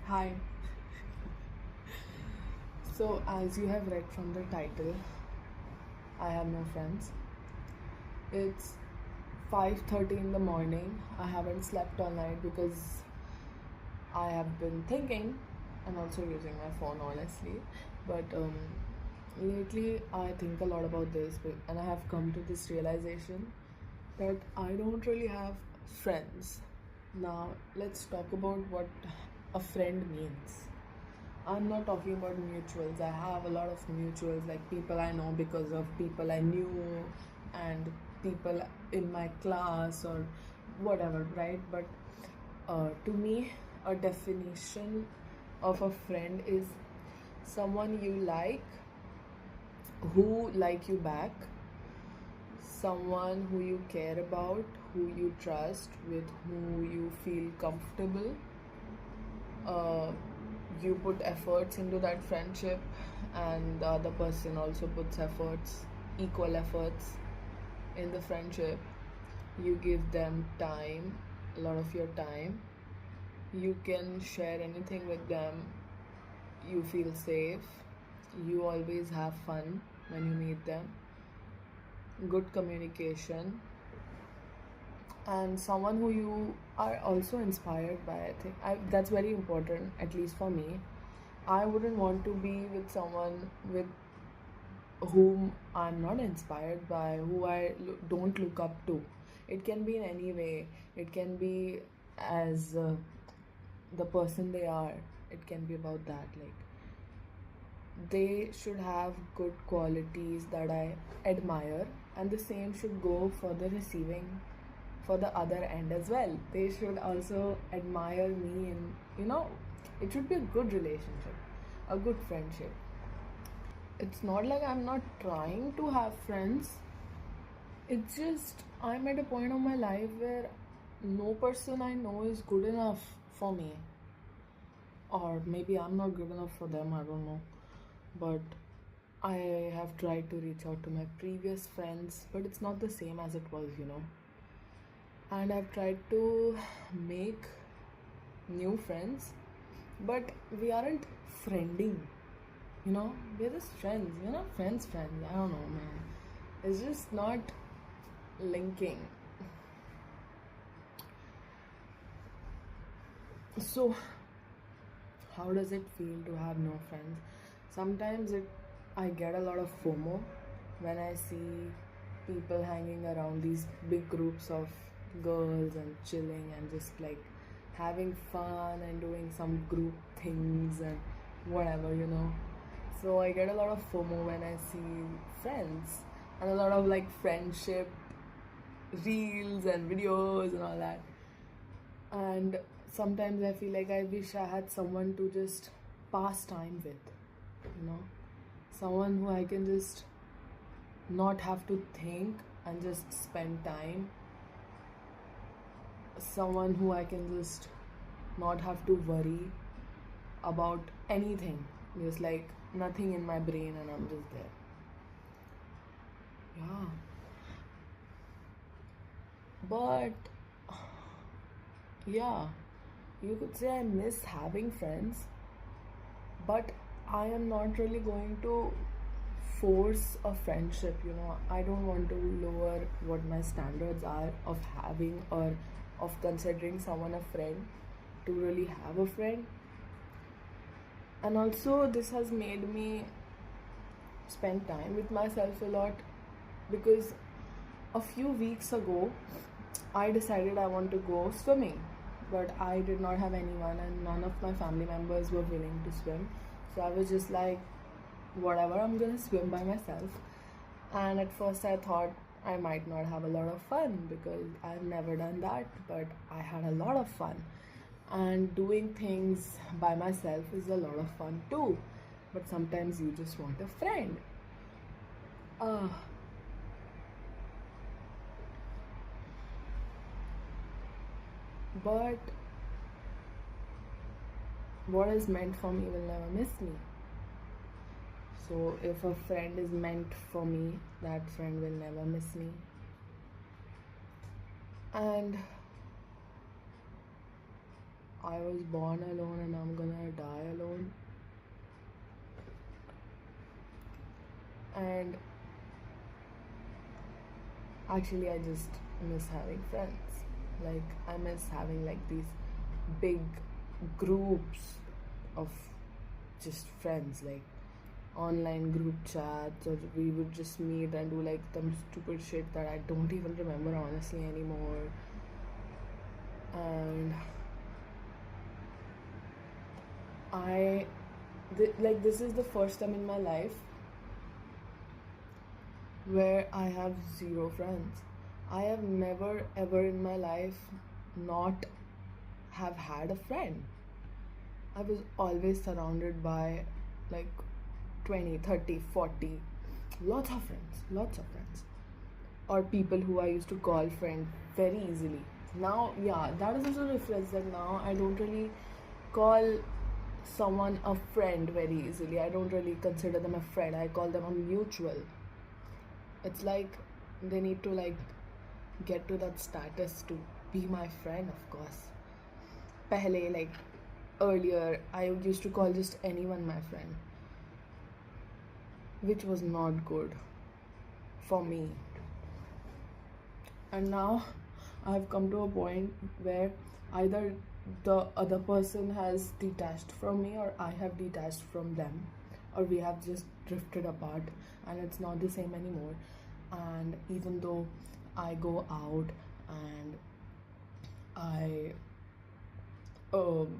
Hi. So, as you have read from the title, I have no friends. It's 5:30 in the morning. I haven't slept all night because I have been thinking and also using my phone honestly. But lately I think a lot about this and I have come to this realization that I don't really have friends. Now, let's talk about what a friend means. I'm not talking about mutuals. I have a lot of mutuals, like people I know because of people I knew and people in my class or whatever, right? But to me, a definition of a friend is someone you like, who like you back, someone who you care about, who you trust, with who you feel comfortable. uh, you put efforts into that friendship, and the other person also puts efforts, equal efforts, in the friendship. You give them time, a lot of your time. You can share anything with them. You feel safe. You always have fun when you meet them. Good communication, and someone who you are also inspired by. I think that's very important, at least for me. I wouldn't want to be with someone with whom I'm not inspired by, who don't look up to. It can be in any way. It can be as the person they are. It can be about that. Like, they should have good qualities that I admire, and the same should go for the receiving, for the other end as well. They should also admire me, and it should be a good relationship, a good friendship. It's not like I'm not trying to have friends. It's just I'm at a point of my life where no person I know is good enough for me. Or maybe I'm not good enough for them, I don't know. But I have tried to reach out to my previous friends, but it's not the same as it was. And I've tried to make new friends, but we aren't friending. We're just friends. We're not friends. I don't know, man. It's just not linking. So, how does it feel to have no friends? Sometimes I get a lot of FOMO when I see people hanging around these big groups of girls and chilling and just like having fun and doing some group things and whatever. So I get a lot of FOMO when I see friends and a lot of like friendship reels and videos and all that. And sometimes I feel like I wish I had someone to just pass time with, you know, someone who I can just not have to think and just spend time, someone who I can just not have to worry about anything, just like nothing in my brain, and I'm just there. Yeah, but yeah, you could say I miss having friends, but I am not really going to force a friendship. I don't want to lower what my standards are of having or of considering someone a friend to really have a friend. And also, this has made me spend time with myself a lot, because a few weeks ago I decided I want to go swimming, but I did not have anyone, and none of my family members were willing to swim. So I was just like, whatever, I'm gonna swim by myself. And at first I thought I might not have a lot of fun because I've never done that, but I had a lot of fun. And doing things by myself is a lot of fun too. But sometimes you just want a friend. Uh, but what is meant for me will never miss me. So if a friend is meant for me, that friend will never miss me. And I was born alone and I'm gonna die alone. And actually, I just miss having friends. Like, I miss having like these big groups of just friends, like online group chats, or we would just meet and do like some stupid shit that I don't even remember honestly anymore. And this is the first time in my life where I have zero friends. I have never ever in my life not have had a friend. I was always surrounded by like 20, 30, 40, lots of friends, or people who I used to call friend very easily. Now, yeah, that is also a difference that now I don't really call someone a friend very easily. I don't really consider them a friend. I call them a mutual. It's like they need to like get to that status to be my friend, of course. Pehle, like earlier, I used to call just anyone my friend, which was not good for me. And now I've come to a point where either the other person has detached from me or I have detached from them, or we have just drifted apart and it's not the same anymore. And even though I go out and I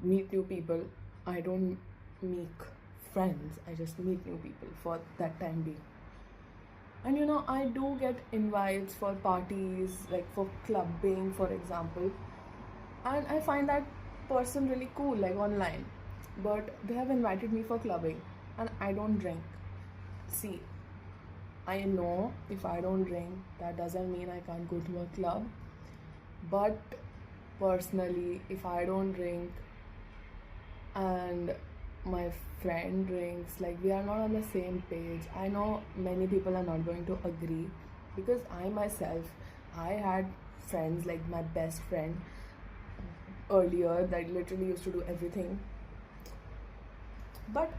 meet new people, I don't make friends, I just meet new people for that time being. And I do get invites for parties, like for clubbing, for example. And I find that person really cool, like online. But they have invited me for clubbing, and I don't drink. See, I know if I don't drink, that doesn't mean I can't go to a club. But personally, if I don't drink and my friend drinks, like we are not on the same page. I know many people are not going to agree, because I myself, I had friends, like my best friend earlier, that literally used to do everything. But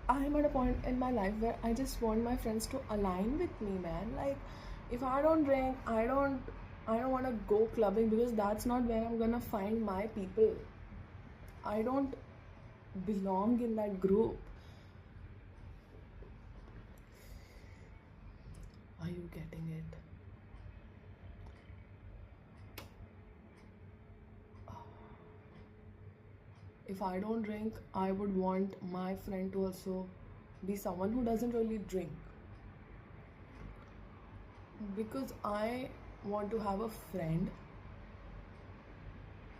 I'm at a point in my life where I just want my friends to align with me, man. Like, if I don't drink, I don't want to go clubbing, because that's not where I'm gonna find my people. I don't belong in that group. Are you getting it? If I don't drink, I would want my friend to also be someone who doesn't really drink, because I want to have a friend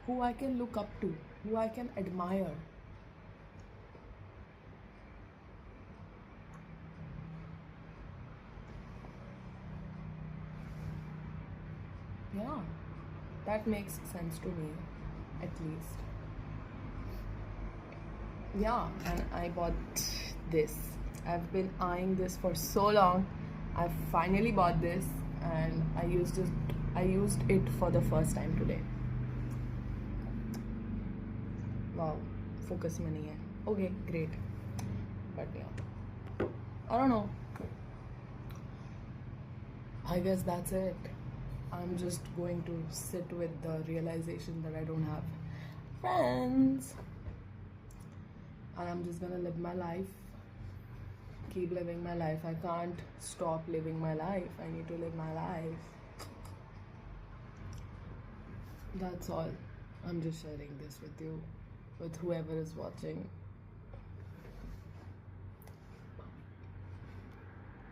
who I can look up to, who I can admire. Yeah, that makes sense to me, at least. Yeah, and I bought this. I've been eyeing this for so long. I finally bought this, and I used it for the first time today. Wow, focus में नहीं है. Okay, great. But yeah, I don't know. I guess that's it. I'm just going to sit with the realization that I don't have friends. And I'm just gonna live my life. Keep living my life. I can't stop living my life. I need to live my life. That's all. I'm just sharing this with you, with whoever is watching.